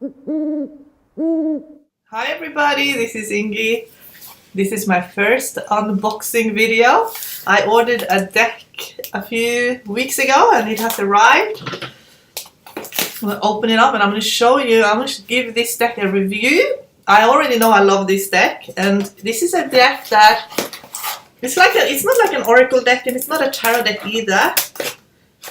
Hi everybody, this is Ingi. This is my first unboxing video. I ordered a deck a few weeks ago and it has arrived. I'm going to open it up and I'm going to show you, I'm going to give this deck a review. I already know I love this deck, and this is a deck that it's not like an oracle deck, and it's not a tarot deck either.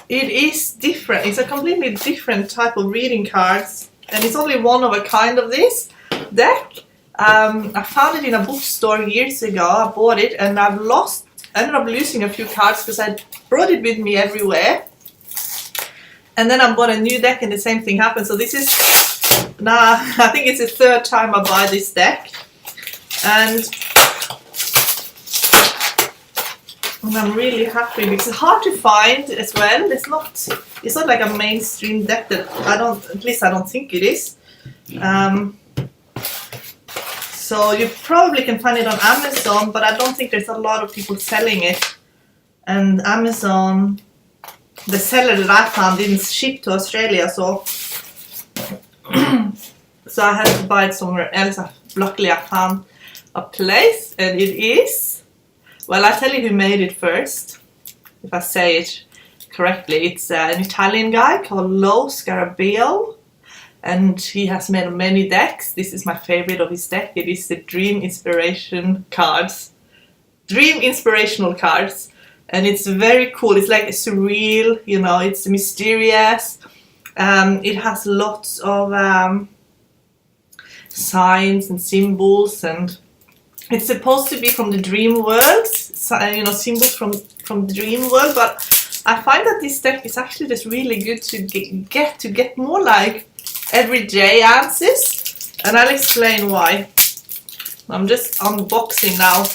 It is different. It's a completely different type of reading cards, and it's only one of a kind of this deck. I found it in a bookstore years ago. I bought it and ended up losing a few cards because I brought it with me everywhere. And then I bought a new deck and the same thing happened. So this is now, I think it's the third time I buy this deck. And I'm really happy because it's hard to find as well. It's not like a mainstream deck that at least I don't think it is. So you probably can find it on Amazon, but I don't think there's a lot of people selling it. And Amazon, the seller that I found didn't ship to Australia, so so I had to buy it somewhere else. Luckily I found a place, and it is, well, I'll tell you who made it first, if I say it correctly. It's an Italian guy called Lo Scarabeo, and he has made many decks. This is my favorite of his deck. It is the Dream Inspirational cards, and it's very cool. It's like surreal, you know, it's mysterious. It has lots of signs and symbols, and it's supposed to be from the dream world, you know, symbols from the dream world. But I find that this deck is actually just really good to get more like everyday answers, and I'll explain why. I'm just unboxing now.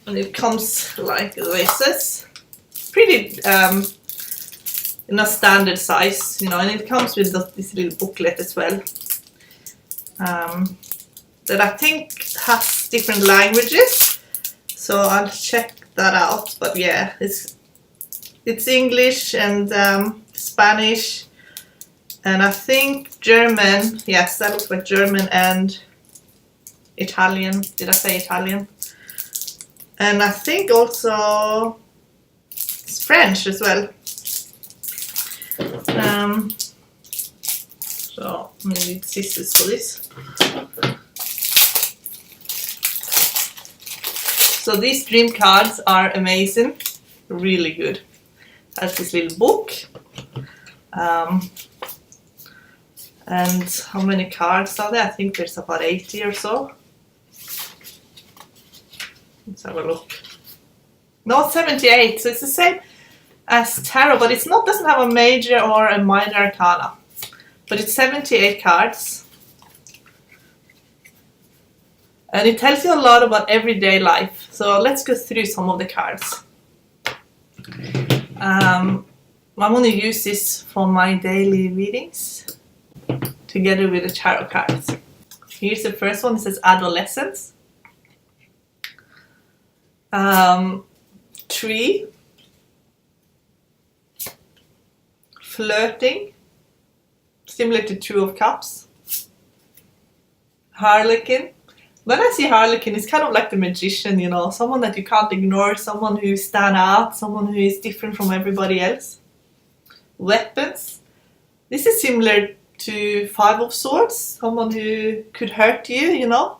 And it comes like this, pretty in a standard size, you know, and it comes with this little booklet as well, that I think has different languages, so I'll check that out. But yeah, it's English and Spanish, and I think German. Yes, that looks like German and Italian. Did I say Italian? And I think also it's French as well. So I'm gonna need scissors for this. So these dream cards are amazing, really good. That's this little book. And how many cards are there? I think there's about 80 or so. Let's have a look. No, 78. So it's the same as tarot, but it's not, doesn't have a major or a minor arcana. But it's 78 cards. And it tells you a lot about everyday life. So let's go through some of the cards. I'm going to use this for my daily readings together with the tarot cards. Here's the first one. It says adolescence. Tree. Flirting. Similar to Two of Cups. Harlequin. When I see Harlequin, it's kind of like the magician, you know, someone that you can't ignore, someone who stands out, someone who is different from everybody else. Weapons. This is similar to Five of Swords, someone who could hurt you, you know.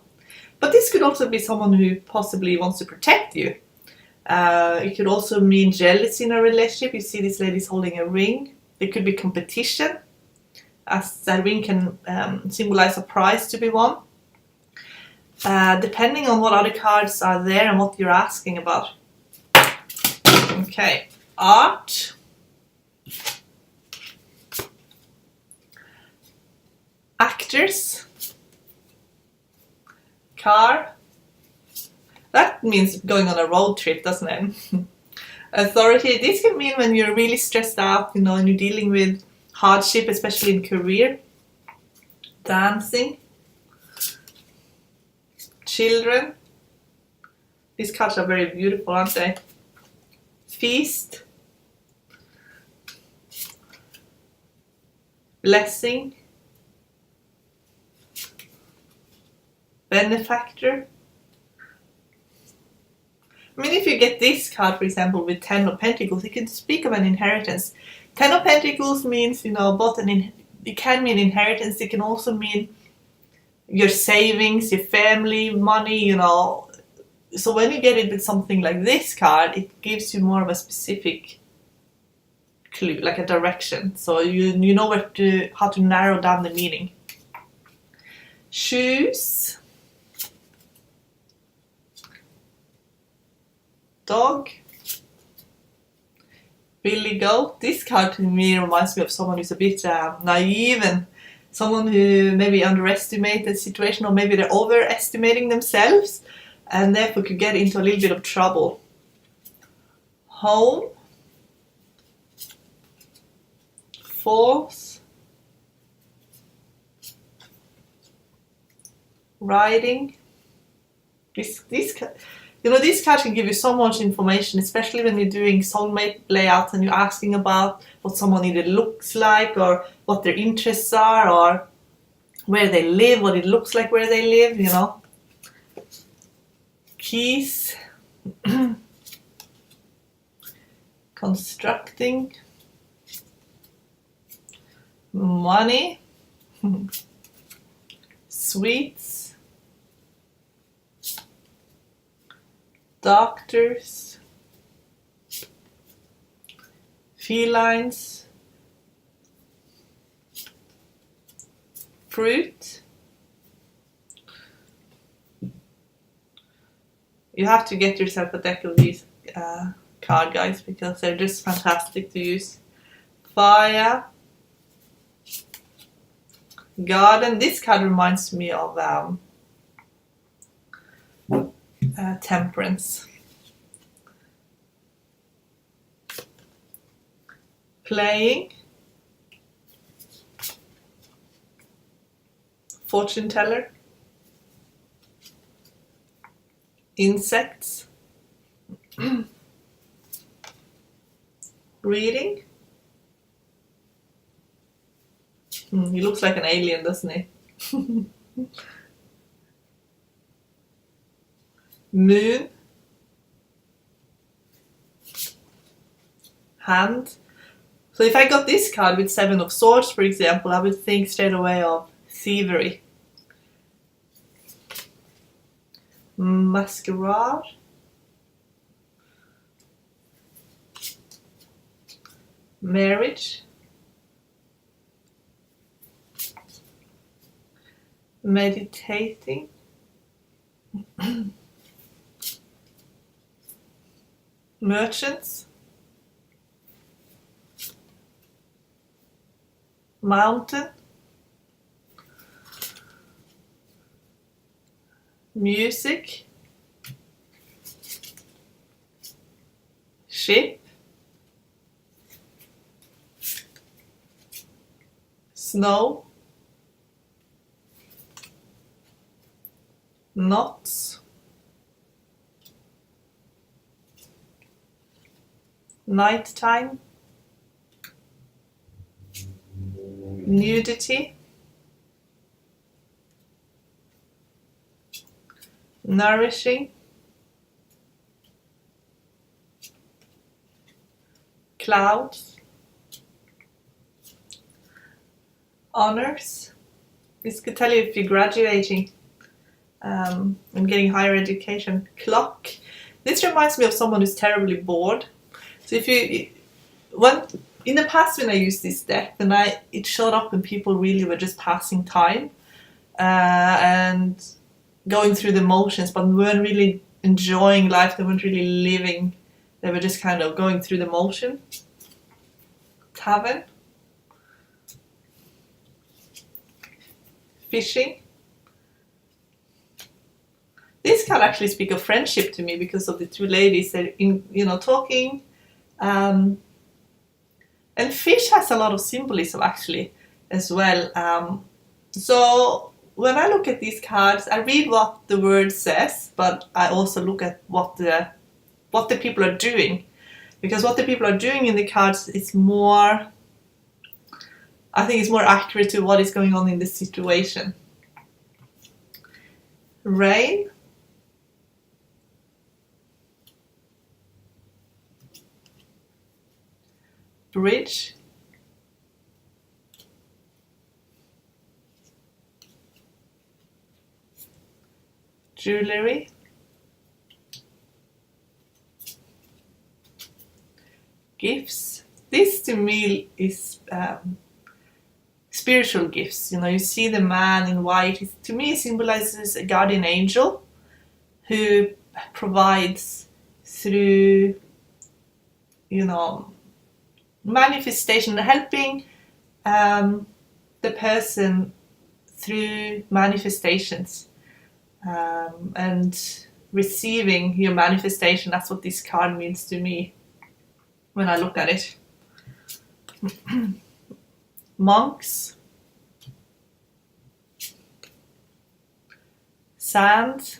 But this could also be someone who possibly wants to protect you. It could also mean jealousy in a relationship. You see this lady's holding a ring. It could be competition, as that ring can symbolize a prize to be won. Depending on what other cards are there and what you're asking about. Okay, art. Actors. Car. That means going on a road trip, doesn't it? Authority. This can mean when you're really stressed out, you know, and you're dealing with hardship, especially in career. Dancing. Children. These cards are very beautiful, aren't they? feast, blessing, benefactor. I mean, if you get this card, for example, with 10 of Pentacles, it can speak of an inheritance. 10 of Pentacles means, both it can mean inheritance. It can also mean your savings, your family, money, So when you get it with something like this card, it gives you more of a specific clue, like a direction. So you know how to narrow down the meaning. Shoes. Dog, Billy Goat. This card to me reminds me of someone who's a bit naive and someone who maybe underestimates the situation, or maybe they're overestimating themselves and therefore could get into a little bit of trouble. Home, Force, Riding. These cards can give you so much information, especially when you're doing soulmate layouts and you're asking about what someone either looks like or what their interests are or where they live, what it looks like where they live, Keys, constructing, money, sweets, doctors, felines, fruit. You have to get yourself a deck of these card guys because they're just fantastic to use. Fire, garden. This card reminds me of temperance. Playing, fortune teller, insects, reading. He looks like an alien, doesn't he? Moon, hand. So if I got this card with 7 of Swords, for example, I would think straight away of thievery. Masquerade, marriage, meditating, merchants, mountain, music, ship, snow, knots, nighttime, nudity, nourishing, clouds, honors. This could tell you if you're graduating and getting higher education. Clock. This reminds me of someone who's terribly bored. So if you, in the past when I used this deck, then it showed up when people really were just passing time and going through the motions, but weren't really enjoying life. They weren't really living. They were just kind of going through the motion. Tavern, fishing. This can actually speak of friendship to me because of the two ladies that talking. And fish has a lot of symbolism actually as well. So when I look at these cards, I read what the word says, but I also look at what the people are doing. Because what the people are doing in the cards is more, I think it's more accurate to what is going on in the situation. Rain. Bridge. Jewelry. Gifts. This to me is spiritual gifts. You know, you see the man in white. To me, it symbolizes a guardian angel who provides through, you know, manifestation, helping the person through manifestations and receiving your manifestation. That's what this card means to me when I look at it. Monks. Sand.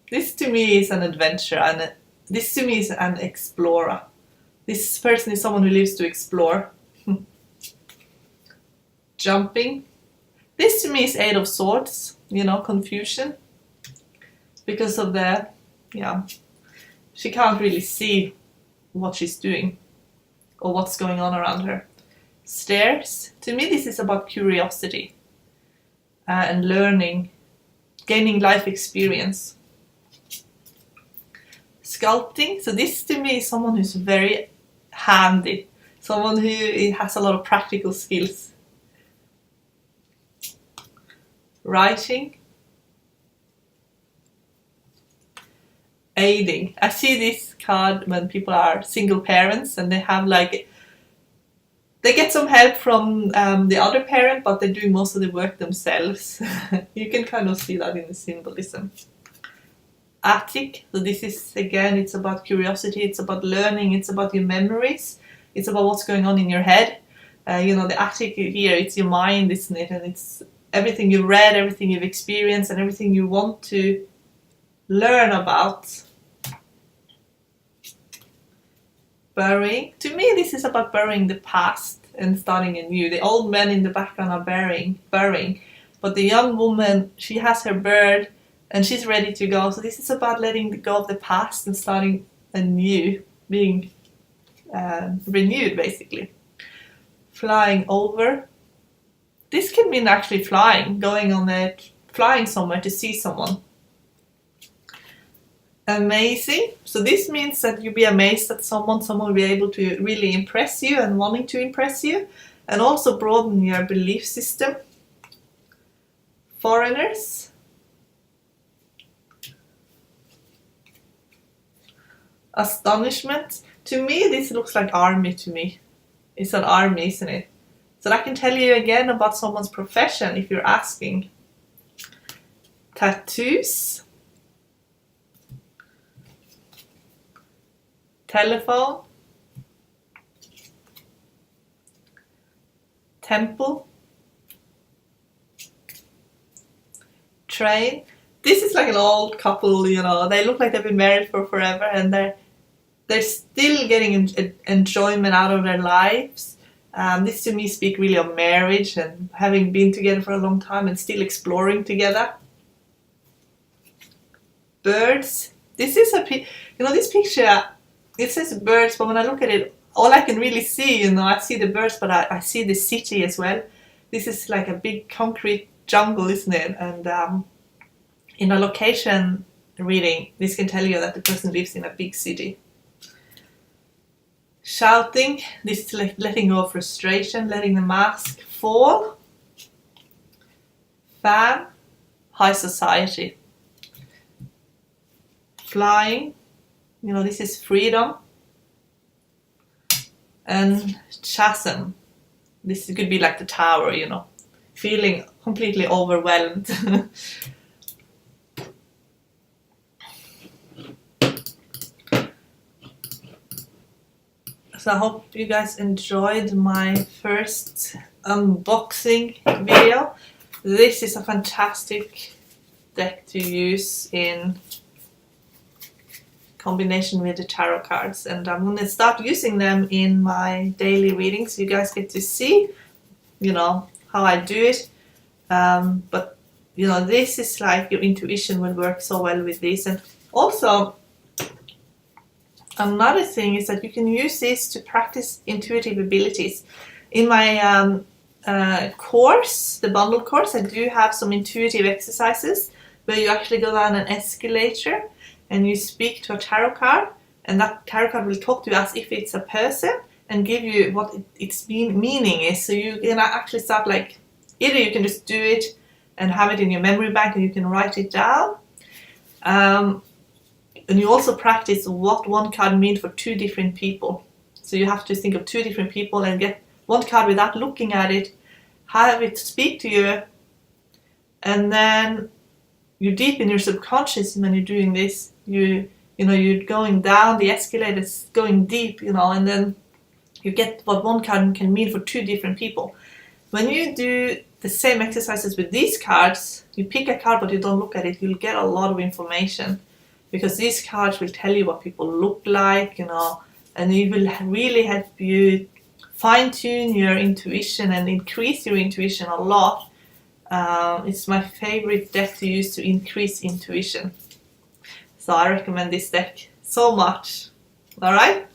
This to me is an adventure, and this to me is an explorer. This person is someone who lives to explore. Jumping. This to me is Eight of Swords, you know, confusion. Because of the, yeah, she can't really see what she's doing or what's going on around her. Stairs. To me, this is about curiosity and learning, gaining life experience. Sculpting. So this to me is someone who's very handy, someone who has a lot of practical skills. Writing. Aiding. I see this card when people are single parents and they have like, they get some help from the other parent, but they're doing most of the work themselves. You can kind of see that in the symbolism. Attic. So this is, again, it's about curiosity, it's about learning, it's about your memories, it's about what's going on in your head. You know, the attic here, it's your mind, isn't it? And it's everything you've read, everything you've experienced, and everything you want to learn about. Burying. To me, this is about burying the past and starting anew. The old men in the background are burying, but the young woman, she has her bird and she's ready to go. So this is about letting go of the past and starting anew, being renewed, basically. Flying over. This can mean actually flying, flying somewhere to see someone. Amazing. So this means that you'll be amazed at someone will be able to really impress you and wanting to impress you, and also broaden your belief system. Foreigners. Astonishment. To me, this looks like army to me. It's an army, isn't it? So that can tell you again about someone's profession if you're asking. Tattoos. Telephone. Temple. Train. This is like an old couple, you know, they look like they've been married for forever and they're still getting enjoyment out of their lives. This to me speaks really of marriage and having been together for a long time and still exploring together. Birds. This is this picture, it says birds, but when I look at it, all I can really see, I see the birds, but I see the city as well. This is like a big concrete jungle, isn't it? And in a location reading, this can tell you that the person lives in a big city. Shouting, this is like letting go of frustration, letting the mask fall. Fan, high society. Flying, this is freedom. And chasm, this could be like the tower, feeling completely overwhelmed. So I hope you guys enjoyed my first unboxing video. This is a fantastic deck to use in combination with the tarot cards, and I'm going to start using them in my daily readings. You guys get to see, you know, how I do it. But you know, this is like your intuition will work so well with this. And also another thing is that you can use this to practice intuitive abilities. In my course, the bundle course, I do have some intuitive exercises where you actually go down an escalator and you speak to a tarot card, and that tarot card will talk to you as if it's a person and give you what its meaning is. So you can actually start, like, either you can just do it and have it in your memory bank, or you can write it down. And you also practice what one card means for two different people. So you have to think of two different people and get one card without looking at it, have it speak to you, and then you deep in your subconscious when you're doing this, you know, you're going down the escalators, going deep, you know, and then you get what one card can mean for two different people. When you do the same exercises with these cards, you pick a card but you don't look at it, you'll get a lot of information, because these cards will tell you what people look like, you know, and it will really help you fine-tune your intuition and increase your intuition a lot. It's my favorite deck to use to increase intuition. So I recommend this deck so much. Alright?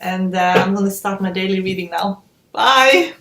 And I'm going to start my daily reading now. Bye!